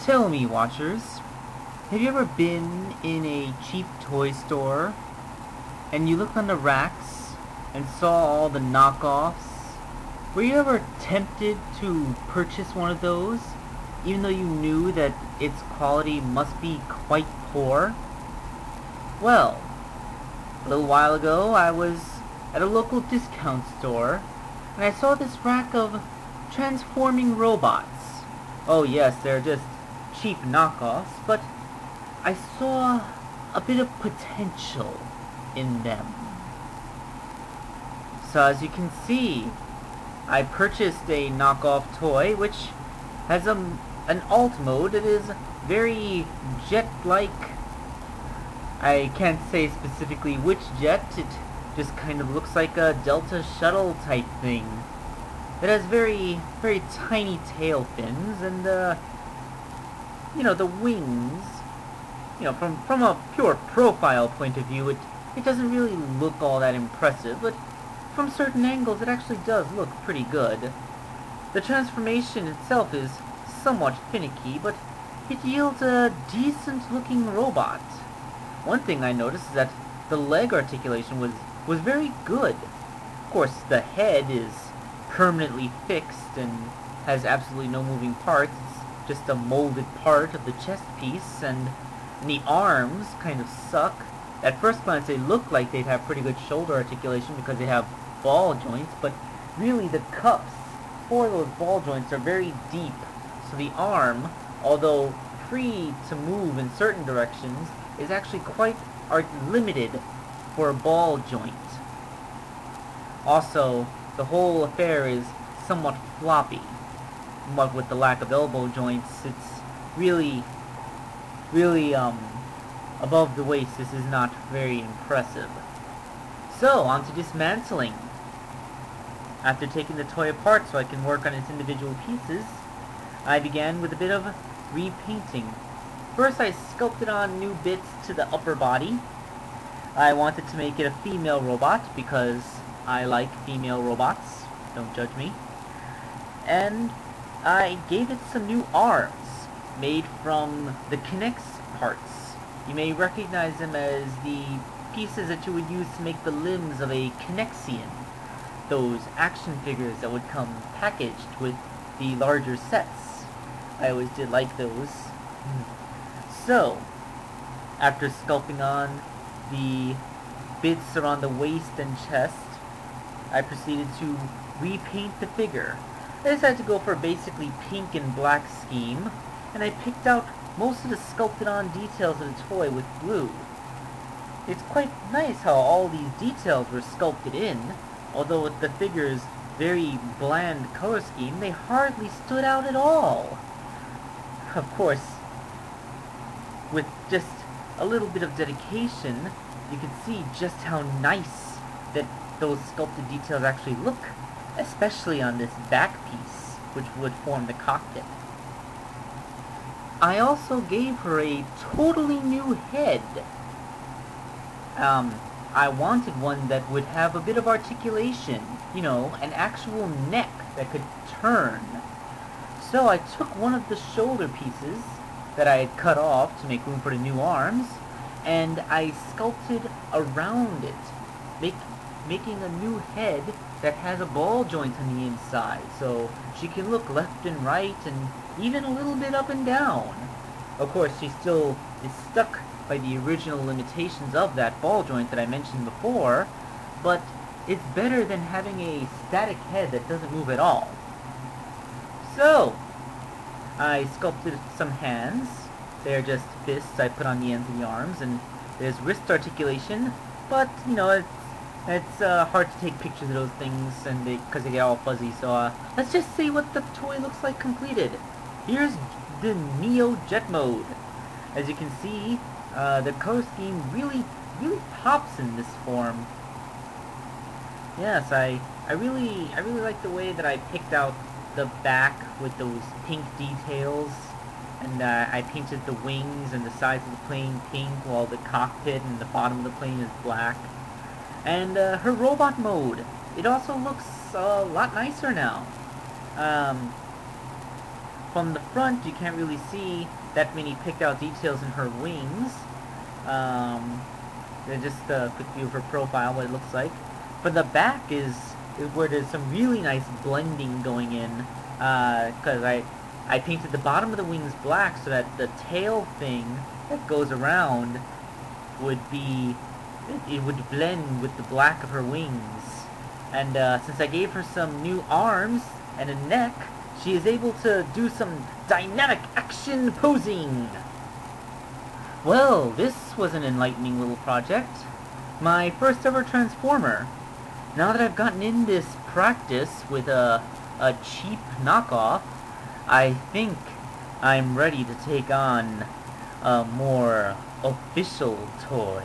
Tell me, watchers, have you ever been in a cheap toy store and you looked on the racks and saw all the knockoffs? Were you ever tempted to purchase one of those, even though you knew that its quality must be quite poor? Well, a little while ago I was at a local discount store and I saw this rack of transforming robots. Oh yes, they're just cheap knockoffs, but I saw a bit of potential in them. So as you can see, I purchased a knockoff toy which has an alt mode that is very jet-like. I can't say specifically which jet, it just kind of looks like a Delta shuttle type thing. It has very tiny tail fins and the wings, from a pure profile point of view, it doesn't really look all that impressive, but from certain angles it actually does look pretty good. The transformation itself is somewhat finicky, but it yields a decent looking robot. One thing I noticed is that the leg articulation was very good. Of course, the head is permanently fixed and has absolutely no moving parts. It's just a molded part of the chest piece, and the arms kind of suck. At first glance they look like they'd have pretty good shoulder articulation because they have ball joints, but really the cups for those ball joints are very deep. So the arm, although free to move in certain directions, is actually quite limited for a ball joint. Also, the whole affair is somewhat floppy. What with the lack of elbow joints, it's really above the waist. This is not very impressive. So, on to dismantling. After taking the toy apart so I can work on its individual pieces, I began with a bit of repainting. First I sculpted on new bits to the upper body. I wanted to make it a female robot because I like female robots. Don't judge me. And I gave it some new arms made from the Kinect's parts. You may recognize them as the pieces that you would use to make the limbs of a Kinexian. Those action figures that would come packaged with the larger sets. I always did like those. So, after sculpting on the bits around the waist and chest, I proceeded to repaint the figure. I decided to go for a basically pink and black scheme, and I picked out most of the sculpted on details of the toy with blue. It's quite nice how all these details were sculpted in, although with the figure's very bland color scheme, they hardly stood out at all. Of course, with just a little bit of dedication, you can see just how nice that those sculpted details actually look, especially on this back piece, which would form the cockpit. I also gave her a totally new head. I wanted one that would have a bit of articulation, an actual neck that could turn. So I took one of the shoulder pieces that I had cut off to make room for the new arms, and I sculpted around it, making a new head that has a ball joint on the inside, so she can look left and right, and even a little bit up and down. Of course, she still is stuck by the original limitations of that ball joint that I mentioned before, but it's better than having a static head that doesn't move at all. So, I sculpted some hands. They're just fists I put on the ends of the arms, and there's wrist articulation, but, it's hard to take pictures of those things and because they get all fuzzy, so let's just see what the toy looks like completed. Here's the Neo Jet mode. As you can see, the color scheme really pops in this form. Yes, I really like the way that I picked out the back with those pink details, and I painted the wings and the sides of the plane pink, while the cockpit and the bottom of the plane is black. And her robot mode, it also looks a lot nicer now. from the front, you can't really see that many picked out details in her wings. Just a quick view of her profile, what it looks like. But the back is where there's some really nice blending going in, because I painted the bottom of the wings black so that the tail thing that goes around would be, it would blend with the black of her wings. And since I gave her some new arms and a neck, she is able to do some dynamic action posing. Well, this was an enlightening little project. My first ever transformer. Now that I've gotten in this practice with a cheap knockoff, I think I'm ready to take on a more official toy.